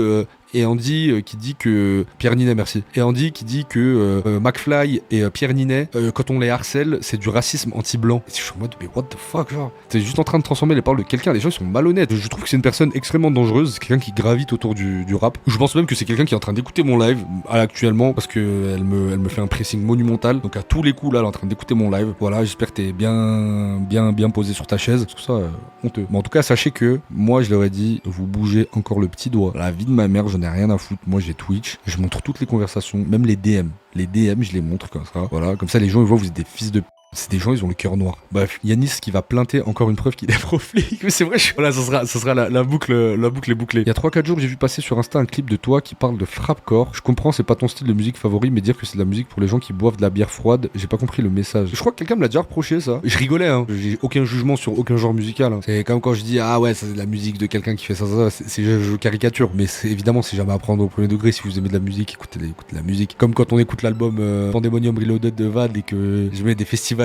Et Andy qui dit que Pierre Ninet, merci. Et Andy qui dit que McFly et Pierre Ninet, quand on les harcèle, c'est du racisme anti-blanc. Et je suis en mode, mais what the fuck, genre. T'es juste en train de transformer les paroles de quelqu'un. Les gens ils sont malhonnêtes. Je trouve que c'est une personne extrêmement dangereuse. C'est quelqu'un qui gravite autour du rap. Je pense même que c'est quelqu'un qui est en train d'écouter mon live actuellement, parce que elle me fait un pressing monumental. Donc à tous les coups là, elle est en train d'écouter mon live. Voilà, j'espère que t'es bien posé sur ta chaise. Tout ça, honteux. Mais en tout cas, sachez que moi, je leur ai dit, vous bougez encore le petit doigt. La vie de ma mère, j'en ai rien à foutre. Moi j'ai Twitch, je montre toutes les conversations, même les DM. Les DM, je les montre comme ça. Voilà, comme ça les gens ils voient que vous êtes des fils de. C'est des gens, ils ont le cœur noir. Bref, Yanis qui va plainter encore une preuve qu'il est pro-flic. Mais c'est vrai, voilà, ça sera la boucle est bouclée. Il y a 3-4 jours, j'ai vu passer sur Insta un clip de toi qui parle de Frapcore. Je comprends, c'est pas ton style de musique favori, mais dire que c'est de la musique pour les gens qui boivent de la bière froide, j'ai pas compris le message. Je crois que quelqu'un me l'a déjà reproché, ça. Je rigolais, hein. J'ai aucun jugement sur aucun genre musical, hein. C'est comme quand je dis, ah ouais, ça c'est de la musique de quelqu'un qui fait ça. Je caricature. Mais évidemment, c'est jamais à prendre au premier degré. Si vous aimez de la musique, écoutez de la musique. Comme quand on écoute l'album Pandemonium Reloaded de Vald et que je mets des festivaliers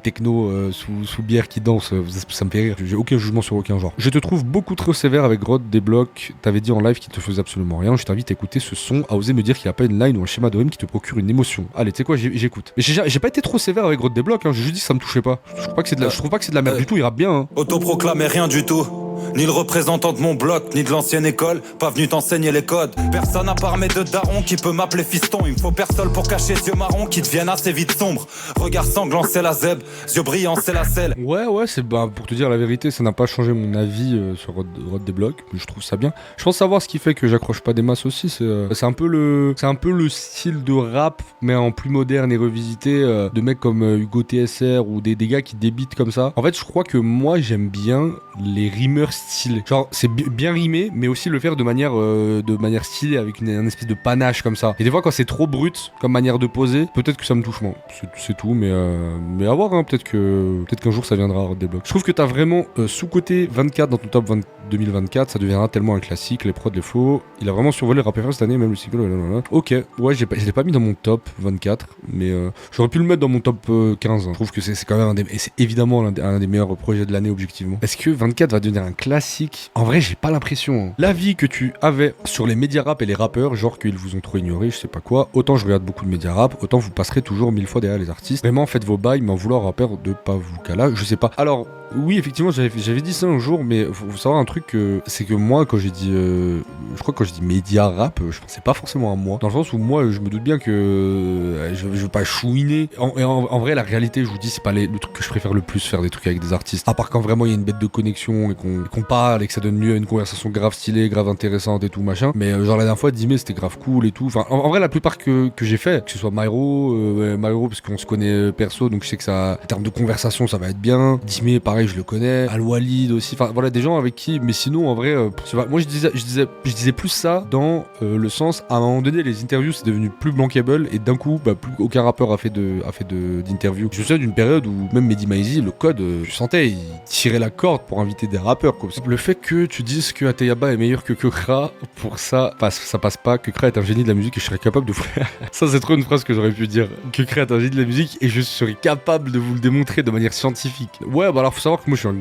techno sous bière qui danse, ça me fait rire. J'ai aucun jugement sur aucun genre. Je te trouve beaucoup trop sévère avec Rod Débloque. T'avais dit en live qu'il te faisait absolument rien. Je t'invite à écouter ce son, à oser me dire qu'il n'y a pas une line ou un schéma de rime qui te procure une émotion. Allez, tu sais quoi, j'écoute. Mais j'ai pas été trop sévère avec Rod Débloque, hein. J'ai juste dit que ça me touchait pas. Je trouve pas que c'est de la merde du tout, il rappe bien, hein. Autoproclamé rien du tout. Ni le représentant de mon bloc, ni de l'ancienne école. Pas venu t'enseigner les codes. Personne à part mes deux darons qui peut m'appeler fiston. Il me faut personne pour cacher ces yeux marrons qui deviennent assez vite sombres. Regard sanglant c'est la zèbre, yeux brillants c'est la selle. Ouais, c'est pour te dire la vérité, ça n'a pas changé mon avis sur Rod Débloque, mais je trouve ça bien. Je pense savoir ce qui fait que j'accroche pas des masses aussi, c'est un peu le style de rap, mais en plus moderne et revisité, de mecs comme Hugo TSR ou des gars qui débitent comme ça. En fait, je crois que moi j'aime bien les rimeurs stylés. Genre, c'est bien rimé, mais aussi le faire de manière stylée, avec un espèce de panache comme ça. Et des fois, quand c'est trop brut comme manière de poser, peut-être que ça me touche moins. C'est tout, mais à voir, hein, peut-être qu'un jour ça viendra Rod Débloque. Je trouve que t'as vraiment sous-côté 24 dans ton top 2024, ça deviendra tellement un classique, les prods, les flows. Il a vraiment survolé le rap FR cette année, même le single. Ok, ouais, je l'ai pas mis dans mon top 24, mais j'aurais pu le mettre dans mon top 15. Hein. Je trouve que c'est quand même et c'est évidemment un des meilleurs projets de l'année objectivement. Est-ce que 24 va devenir un classique? En vrai, j'ai pas l'impression. Hein. L'avis que tu avais sur les médias rap et les rappeurs, genre qu'ils vous ont trop ignoré, je sais pas quoi, autant je regarde beaucoup de médias rap, autant vous passerez toujours 1000 fois derrière les artistes. Vraiment, faites vos bails, mais en vouloir rappeur de pas vous caler, je sais pas. Alors, oui, effectivement, j'avais dit ça un jour, mais faut savoir un truc, c'est que moi, quand j'ai dit, je crois que quand je dis média rap, je pensais pas forcément à moi. Dans le sens où moi, je me doute bien que je veux pas chouiner. En vrai, la réalité, je vous dis, c'est pas le truc que je préfère le plus, faire des trucs avec des artistes. À part quand vraiment il y a une bête de connexion et qu'on parle et que ça donne lieu à une conversation grave stylée, grave intéressante et tout machin. Mais genre la dernière fois, Dimé, c'était grave cool et tout. Enfin, en vrai, la plupart que j'ai fait, que ce soit Myro, parce qu'on se connaît perso, donc je sais que ça, en termes de conversation, ça va être bien. Dimé, pareil. pareil, je le connais. Al-Walid aussi. Enfin, voilà, des gens avec qui. Mais sinon, en vrai, je sais pas, moi, je disais plus ça dans le sens, à un moment donné, les interviews, c'est devenu plus bankable et d'un coup, plus aucun rappeur a fait d'interview. Je me souviens d'une période où même Mehdi Maizi, le code, tu sentais, il tirait la corde pour inviter des rappeurs, quoi. Le fait que tu dises que Ateyaba est meilleur que Keukra, pour ça passe pas. Keukra est un génie de la musique et je serais capable de vous faire. Ça, c'est trop une phrase que j'aurais pu dire. Keukra est un génie de la musique et je serais capable de vous le démontrer de manière scientifique. Ouais, alors faut savoir que moi je suis un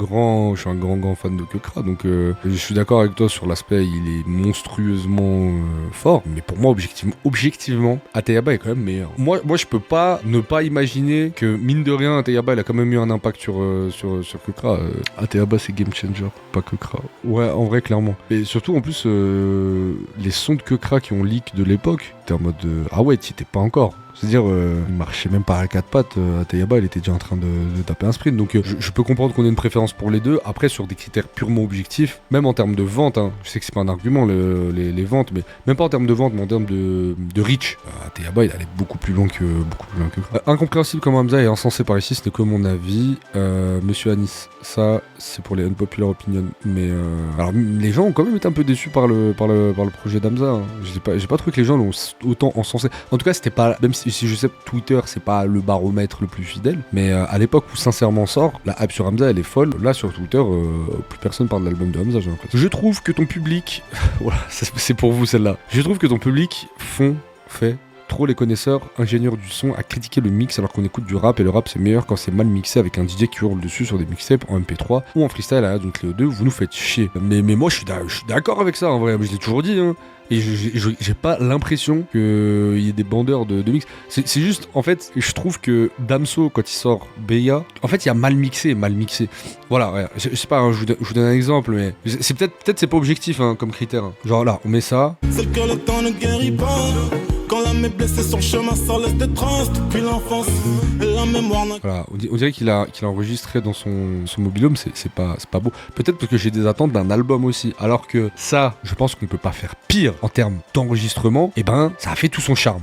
grand fan de Keukra, donc je suis d'accord avec toi sur l'aspect, il est monstrueusement fort, mais pour moi objectivement Ateyaba est quand même meilleur. Moi je peux pas ne pas imaginer que mine de rien Ateyaba il a quand même eu un impact sur Keukra. Ateyaba c'est game changer, pas Keukra. Ouais, en vrai clairement. Et surtout en plus les sons de Keukra qui ont leak de l'époque, t'es en mode ah ouais, t'y étais pas encore. C'est-à-dire, il marchait même pas à 4 pattes, Ateyaba, il était déjà en train de taper un sprint. Donc, je peux comprendre qu'on ait une préférence pour les deux. Après, sur des critères purement objectifs, même en termes de vente, hein, je sais que c'est pas un argument, les ventes, mais même pas en termes de vente, mais en termes de reach. Ateyaba, il allait beaucoup plus loin que incompréhensible comme Hamza est insensé par ici, ce n'est que mon avis. Monsieur Anis, ça, c'est pour les unpopular opinions. Mais, alors, les gens ont quand même été un peu déçus par le projet d'Hamza. Hein. J'ai pas trouvé que les gens l'ont autant encensé. En tout cas, c'était pas, même si je sais que Twitter c'est pas le baromètre le plus fidèle, mais à l'époque où sincèrement sort, la hype sur Hamza elle est folle. Là sur Twitter, plus personne parle de l'album de Hamza, j'ai l'impression. Je trouve que ton public, voilà, c'est pour vous celle-là. Je trouve que ton public fait trop les connaisseurs, ingénieurs du son à critiquer le mix alors qu'on écoute du rap et le rap c'est meilleur quand c'est mal mixé avec un DJ qui hurle dessus sur des mixtapes en MP3 ou en freestyle à la d'une Cléo 2, vous nous faites chier. Mais moi je suis d'accord avec ça en vrai, je l'ai toujours dit hein. Et j'ai pas l'impression qu'il y ait des bandeurs de mix. C'est juste, en fait, je trouve que Damso, quand il sort Beya, en fait, il y a mal mixé. Voilà, ouais. Je sais pas, hein, je vous donne un exemple, mais c'est peut-être c'est pas objectif hein, comme critère. Hein. Genre là, on met ça. C'est que le temps ne guérit pas. Quand l'âme est blessée sur le chemin, ça laisse des traces depuis l'enfance. Et la mémoire n'a... Voilà, on dirait qu'il a enregistré dans son mobilhome, c'est pas beau. Peut-être parce que j'ai des attentes d'un album aussi. Alors que ça, je pense qu'on peut pas faire pire en termes d'enregistrement. Et ben, ça a fait tout son charme.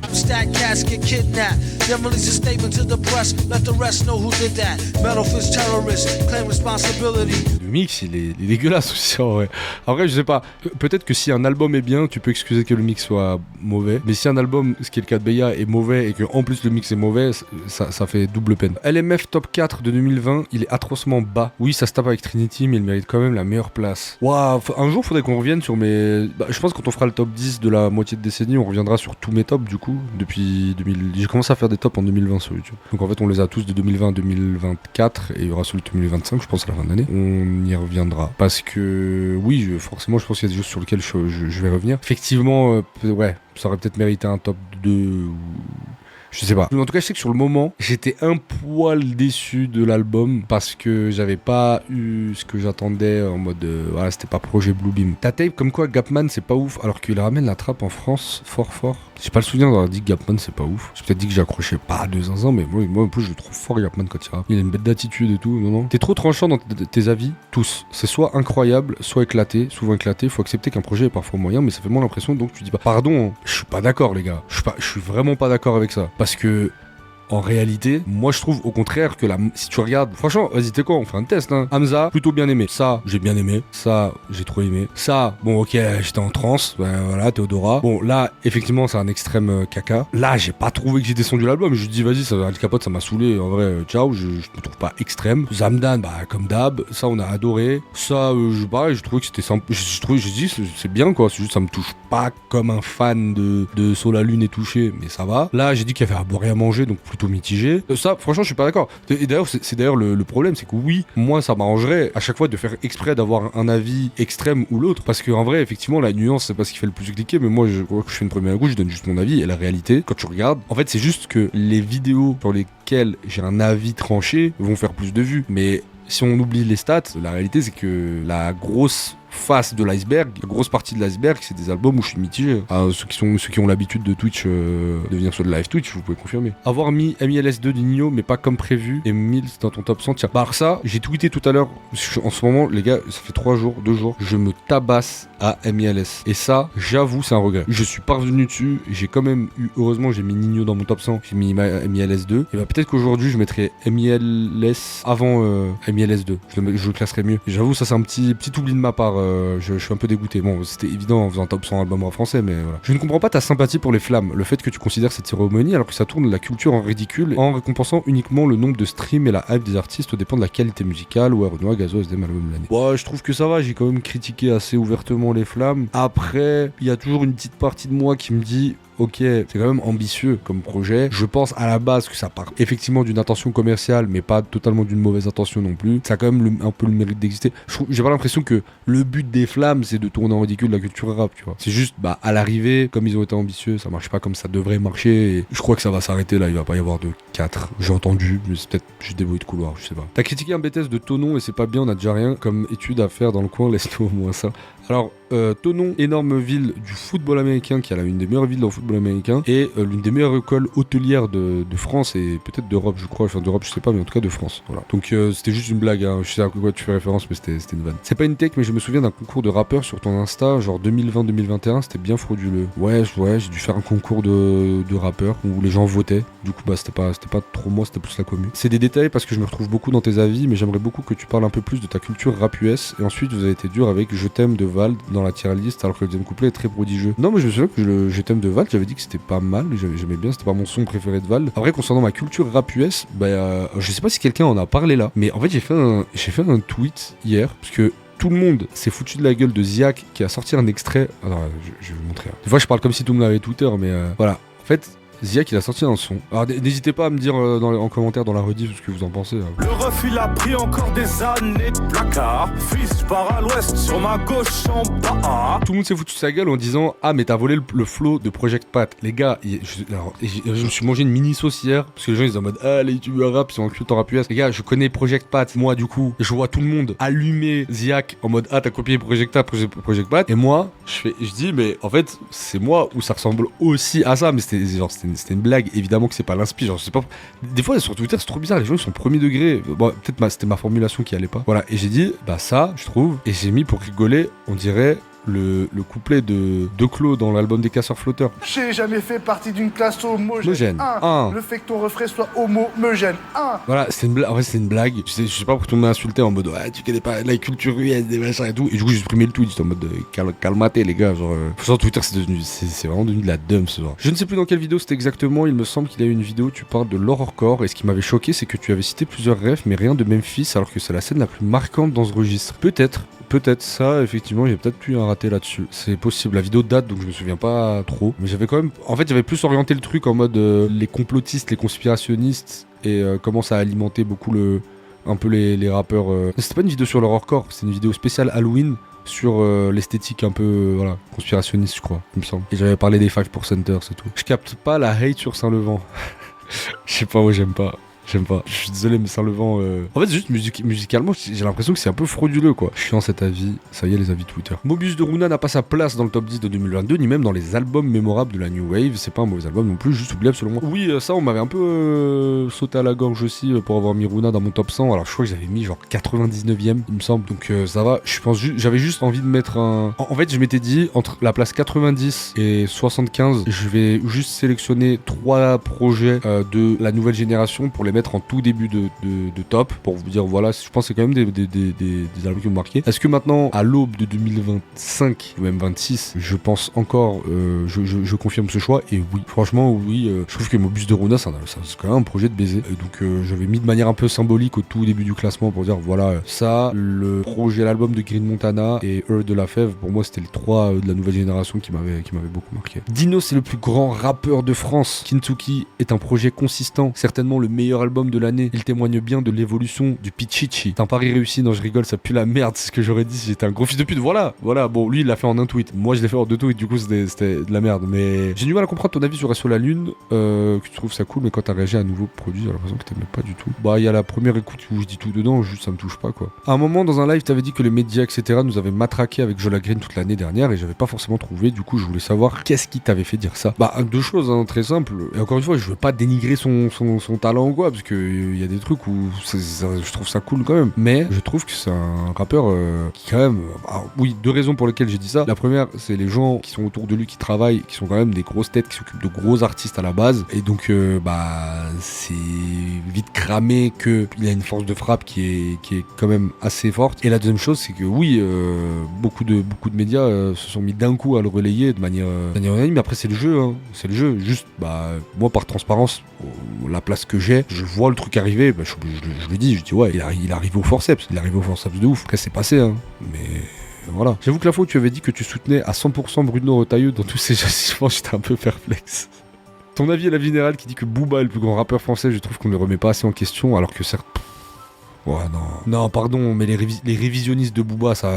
Le mix, il est dégueulasse aussi en vrai. En vrai, je sais pas. Peut-être que si un album est bien, tu peux excuser que le mix soit mauvais. Mais si un album, ce qui est le cas de Beya, est mauvais et que en plus le mix est mauvais, ça fait double peine. LMF Top 4 de 2020, il est atrocement bas. Oui, ça se tape avec Trinity, mais il mérite quand même la meilleure place. Waouh, un jour, faudrait qu'on revienne sur mes... je pense que quand on fera le top 10 de la moitié de décennie, on reviendra sur tous mes tops du coup. Depuis 2000... J'ai commencé à faire des tops en 2020 sur YouTube. Donc en fait, on les a tous de 2020 à 2024 et il y aura celui de 2025, je pense, à la fin de l'année. On y reviendra. Parce que, oui, forcément, je pense qu'il y a des choses sur lesquelles je vais revenir. Effectivement, ouais, ça aurait peut-être mérité un top 2 ou... Je sais pas. En tout cas, je sais que sur le moment, j'étais un poil déçu de l'album parce que j'avais pas eu ce que j'attendais en mode voilà, c'était pas projet Bluebeam. Ta tape comme quoi Gapman c'est pas ouf alors qu'il ramène la trappe en France fort. J'ai pas le souvenir d'avoir dit que Gapman c'est pas ouf. J'ai peut-être dit que j'accrochais pas de zinzin, mais moi en plus je le trouve fort Gapman quand il rappe. Il a une bête d'attitude et tout. Non. T'es trop tranchant dans tes avis, tous. C'est soit incroyable, soit éclaté, souvent éclaté. Faut accepter qu'un projet est parfois moyen, mais ça fait moins l'impression donc tu dis pas pardon, je suis pas d'accord les gars. Je suis vraiment pas d'accord avec ça. Parce que en réalité, moi je trouve au contraire que si tu regardes, franchement, vas-y t'es quoi, on fait un test hein. Hamza, plutôt bien aimé. Ça, j'ai bien aimé. Ça, j'ai trop aimé. Ça, bon ok, j'étais en transe. Voilà, Théodora. Bon là, effectivement, c'est un extrême caca. Là, j'ai pas trouvé que j'ai descendu l'album. Je dis vas-y, Al Capote, ça m'a saoulé. En vrai, ciao, je me trouve pas extrême. Zamdan, comme d'hab, ça on a adoré. Ça, je trouvais que c'était simple. J'ai dit c'est bien quoi. C'est juste ça me touche pas comme un fan de Sur la Lune est touché, mais ça va. Là, j'ai dit qu'il y avait à boire et à manger, donc plutôt mitigé. Ça, franchement, je suis pas d'accord. Et d'ailleurs, c'est d'ailleurs le problème, c'est que oui, moi, ça m'arrangerait à chaque fois de faire exprès d'avoir un avis extrême ou l'autre, parce qu'en vrai, effectivement, la nuance, c'est pas ce qui fait le plus cliquer, mais moi, je fais une première gauche, je donne juste mon avis, et la réalité, quand tu regardes, en fait, c'est juste que les vidéos sur lesquelles j'ai un avis tranché vont faire plus de vues, mais si on oublie les stats, la réalité, c'est que la grosse face de l'iceberg, la grosse partie de l'iceberg, c'est des albums où je suis mitigé. Ceux qui ont l'habitude de Twitch, de venir sur le live Twitch, vous pouvez confirmer. Avoir mis MILS2 de Nino, mais pas comme prévu, et Mills dans ton top 100, tiens. Bah alors ça, j'ai tweeté tout à l'heure, en ce moment, les gars, ça fait 2 jours, je me tabasse à MILS. Et ça, j'avoue, c'est un regret. Je suis parvenu dessus, j'ai quand même eu, heureusement, j'ai mis Nino dans mon top 100, j'ai mis MILS2, et bah peut-être qu'aujourd'hui, je mettrai MILS avant MILS2. Je le classerai mieux. Et j'avoue, ça c'est un petit oubli de ma part, je suis un peu dégoûté. Bon, c'était évident en faisant un top 100 album rap français, mais voilà. Je ne comprends pas ta sympathie pour les flammes, le fait que tu considères cette cérémonie alors que ça tourne la culture en ridicule en récompensant uniquement le nombre de streams et la hype des artistes au dépend de la qualité musicale. Ouais, Renoir, Gazo, SDM, album de l'année. Ouais, je trouve que ça va, j'ai quand même critiqué assez ouvertement les flammes. Après, il y a toujours une petite partie de moi qui me dit ok, c'est quand même ambitieux comme projet. Je pense à la base que ça part effectivement d'une intention commerciale, mais pas totalement d'une mauvaise intention non plus. Ça a quand même un peu le mérite d'exister. J'ai pas l'impression que le but des flammes, c'est de tourner en ridicule la culture rap, tu vois. C'est juste, bah, à l'arrivée, comme ils ont été ambitieux, ça marche pas comme ça devrait marcher. Et je crois que ça va s'arrêter là, il va pas y avoir de 4. J'ai entendu, mais c'est peut-être juste des bruits de couloir, je sais pas. T'as critiqué un BTS de Tonon et c'est pas bien, on a déjà rien comme étude à faire dans le coin, laisse-nous au moins ça. Alors, Tonon, énorme ville du football américain, qui est l'une des meilleures villes dans le football américain, et l'une des meilleures écoles hôtelières de France et peut-être d'Europe, je crois. Enfin, d'Europe, je sais pas, mais en tout cas de France. Voilà. Donc, c'était juste une blague, hein. Je sais à quoi tu fais référence, mais c'était une vanne. C'est pas une tech, mais je me souviens d'un concours de rappeurs sur ton Insta, genre 2020-2021, c'était bien frauduleux. Ouais, j'ai dû faire un concours de rappeurs où les gens votaient. Du coup, bah, c'était pas trop moi, c'était plus la commune. C'est des détails parce que je me retrouve beaucoup dans tes avis, mais j'aimerais beaucoup que tu parles un peu plus de ta culture rap US. Et ensuite, vous avez été dur avec Je t'aime de Vald dans la tier list, alors que le deuxième couplet est très prodigieux. Non, mais je me souviens que le Je t'aime de Vald, j'avais dit que c'était pas mal, j'aimais bien, c'était pas mon son préféré de Vald. Après, concernant ma culture rap US, bah, je sais pas si quelqu'un en a parlé là, mais en fait, j'ai fait un tweet hier, parce que tout le monde s'est foutu de la gueule de Ziak qui a sorti un extrait. Alors, je vais vous montrer. Des fois, je parle comme si tout le monde avait Twitter, mais voilà. En fait, Ziak, il a sorti un son. Alors n'hésitez pas à me dire en commentaire dans la rediff ce que vous en pensez. Le ref il a pris encore des années de placard. Fils, je pars à l'ouest, sur ma gauche en bas. Tout le monde s'est foutu de sa gueule en disant ah mais t'as volé le flow de Project Pat. Les gars, je me suis mangé une mini sauce hier parce que les gens ils étaient en mode ah les youtubeurs rap ils sont incultes en rap US. Les gars, je connais Project Pat. Moi du coup, je vois tout le monde allumer Ziak en mode ah t'as copié Project Pat. Et moi, je dis mais en fait c'est moi où ça ressemble aussi à ça, mais c'était une blague, évidemment que c'est pas l'inspi, genre je sais pas. Des fois sur Twitter c'est trop bizarre, les gens ils sont premier degré. Bon, peut-être c'était ma formulation qui allait pas. Voilà, et j'ai dit bah ça je trouve, et j'ai mis pour rigoler, on dirait le couplet de Clos dans l'album des Casseurs Flotteurs. J'ai jamais fait partie d'une classe homogène. Le fait que ton refrain soit homogène. Voilà, c'est une blague. En vrai, c'est une blague. Je sais pas pour tout le monde insulter en mode ouais, tu connais pas la culture US, des machins et tout. Et du coup, j'ai supprimé le tweet. J'étais en mode calmate les gars. Genre, sur Twitter, c'est vraiment devenu de la dump ce genre. Je ne sais plus dans quelle vidéo c'était exactement. Il me semble qu'il y a eu une vidéo où tu parles de l'horrorcore. Et ce qui m'avait choqué, c'est que tu avais cité plusieurs refs, mais rien de Memphis, alors que c'est la scène la plus marquante dans ce registre. Peut-être ça, effectivement, j'ai peut-être pu un raté là-dessus. C'est possible. La vidéo date, donc je me souviens pas trop. Mais j'avais quand même... En fait, j'avais plus orienté le truc en mode les complotistes, les conspirationnistes, et comment ça a alimenté beaucoup un peu les rappeurs. C'était pas une vidéo sur l'horrorcore, c'est une vidéo spéciale Halloween sur l'esthétique un peu conspirationniste, je crois, il me semble. Et j'avais parlé des 5%ers, c'est tout. Je capte pas la hate sur Saint-Levant. Je sais pas, j'aime pas. Je suis désolé, mais Saint-Levant. En fait, juste musicalement, j'ai l'impression que c'est un peu frauduleux, quoi. Chiant cet avis. Ça y est, les avis Twitter. Mobius de Runa n'a pas sa place dans le top 10 de 2022, ni même dans les albums mémorables de la New Wave. C'est pas un mauvais album non plus, juste oubliable selon moi. Oui, ça, on m'avait un peu sauté à la gorge aussi pour avoir mis Runa dans mon top 100. Alors, je crois que j'avais mis genre 99ème, il me semble. Donc, ça va. Je pense j'avais juste envie de mettre un. En fait, je m'étais dit, entre la place 90 et 75, je vais juste sélectionner 3 projets de la nouvelle génération pour les mettre en tout début de top, pour vous dire voilà, je pense que c'est quand même des albums qui m'ont marqué. Est-ce que maintenant, à l'aube de 2025 ou même 26, je pense encore, je confirme ce choix? Et oui, franchement oui, je trouve que Mobius de Runa c'est quand même un projet de baiser. Et donc j'avais mis de manière un peu symbolique au tout début du classement pour dire voilà, ça, le projet, l'album de Green Montana et Heure de la Fève, pour moi c'était les 3 de la nouvelle génération qui m'avaient beaucoup marqué. Dino, c'est le plus grand rappeur de France. Kintuki est un projet consistant, certainement le meilleur meilleur album de l'année. Il témoigne bien de l'évolution du Pichichi. C'est un pari réussi, non je rigole, ça pue la merde, c'est ce que j'aurais dit si j'étais un gros fils de pute. Voilà, bon, lui il l'a fait en un tweet. Moi je l'ai fait en 2 tweets, du coup c'était de la merde. Mais j'ai du mal à comprendre ton avis sur Sur la Lune, que tu trouves ça cool, mais quand t'as réagi à un nouveau produit, j'ai l'impression que t'aimais pas du tout. Bah, il y a la première écoute où je dis tout dedans, juste ça me touche pas quoi. À un moment dans un live, t'avais dit que les médias, etc., nous avaient matraqué avec Jola Green toute l'année dernière et j'avais pas forcément trouvé. Du coup, je voulais savoir qu'est-ce qui t'avait fait dire ça. Bah, 2 choses, hein, très simples. Et encore une fois, je veux pas dénigrer son talent ou quoi, parce que il y a des trucs où je trouve ça cool quand même. Mais je trouve que c'est un rappeur qui quand même. Alors, oui, 2 raisons pour lesquelles j'ai dit ça. La première, c'est les gens qui sont autour de lui, qui travaillent, qui sont quand même des grosses têtes, qui s'occupent de gros artistes à la base. Et donc, c'est vite cramé qu'il a une force de frappe qui est quand même assez forte. Et la deuxième chose, c'est que oui, beaucoup de médias se sont mis d'un coup à le relayer de manière unanime. Mais après, c'est le jeu, hein. C'est le jeu. Juste, moi, par transparence, la place que j'ai, je vois le truc arriver, je le dis, je dis ouais, il arrive au forceps. Il arrive au forceps de ouf. Après, c'est passé, hein. Mais... voilà. J'avoue que la fois où tu avais dit que tu soutenais à 100% Bruno Retailleau dans tous ses agissements, j'étais un peu perplexe. Ton avis est l'avis général qui dit que Booba est le plus grand rappeur français, je trouve qu'on ne le remet pas assez en question, alors que certes... ouais, non, pardon, mais les révisionnistes de Booba, ça...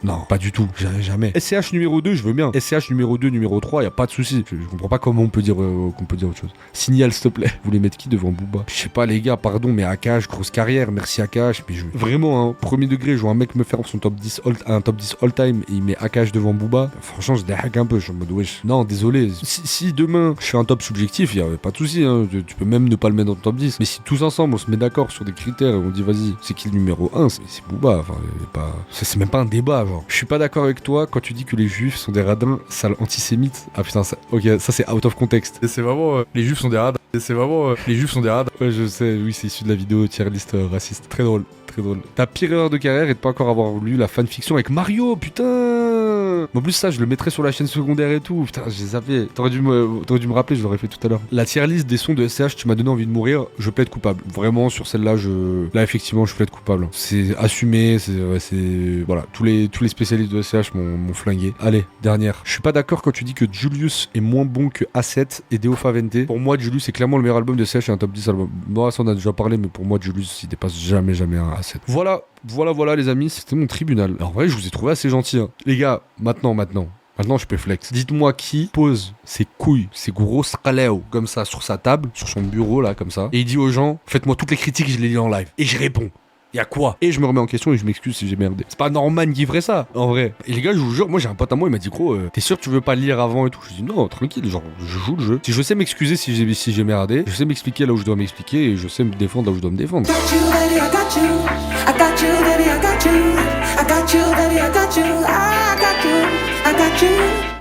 Non, pas du tout, jamais. SCH numéro 2, je veux bien. SCH numéro 2, numéro 3, y a pas de souci. Je comprends pas comment on peut dire autre chose. Signal, s'il te plaît. Vous voulez mettre qui devant Booba? Je sais pas, les gars, pardon, mais Akash, grosse carrière, merci Akash. Mais vraiment, hein, premier degré, je vois un mec me faire son top 10 all time et il met Akash devant Booba. Franchement, je déhack un peu, je suis en mode wesh. Non, désolé. Si demain, je fais un top subjectif, y a pas de souci, hein. Tu peux même ne pas le mettre dans le top 10. Mais si tous ensemble, on se met d'accord sur des critères et on dit, vas-y, c'est qui le numéro 1? C'est Booba. Enfin, c'est même pas un débat, genre. Je suis pas d'accord avec toi quand tu dis que les juifs sont des radins sales antisémites. Ah putain, ça c'est out of context. Et c'est vraiment les juifs sont des radins. Ouais, je sais, oui, c'est issu de la vidéo tier list raciste. Très drôle. Ta pire erreur de carrière est de pas encore avoir lu la fanfiction avec Mario, putain. En plus ça, je le mettrais sur la chaîne secondaire et tout. Putain, j'ai zappé. T'aurais dû me rappeler, je l'aurais fait tout à l'heure. La tier list des sons de SCH, tu m'as donné envie de mourir. Je plaide coupable. Vraiment sur celle-là, là effectivement, je plaide coupable. C'est assumé. Voilà, tous les spécialistes de SCH m'ont flingué. Allez, dernière. Je suis pas d'accord quand tu dis que Julius est moins bon que A7 et Deo Favente. Pour moi, Julius est clairement le meilleur album de SCH et un top 10 album. Bon, ça on a déjà parlé, mais pour moi, Julius il dépasse jamais un A7. Voilà les amis, c'était mon tribunal. Alors, en vrai, je vous ai trouvé assez gentil, hein. Les gars, maintenant, je peux flex. Dites-moi qui pose ses couilles, ses grosses caléos comme ça sur sa table, sur son bureau là, comme ça, et il dit aux gens, faites-moi toutes les critiques, je les lis en live. Et je réponds. Y'a quoi? Et je me remets en question et je m'excuse si j'ai merdé. C'est pas Norman qui ferait ça, en vrai. Et les gars, je vous jure, moi j'ai un pote à moi, il m'a dit gros, t'es sûr que tu veux pas lire avant et tout? Je lui dis non, tranquille, genre, je joue le jeu. Si je sais m'excuser si j'ai merdé, je sais m'expliquer là où je dois m'expliquer et je sais me défendre là où je dois me défendre. I got you.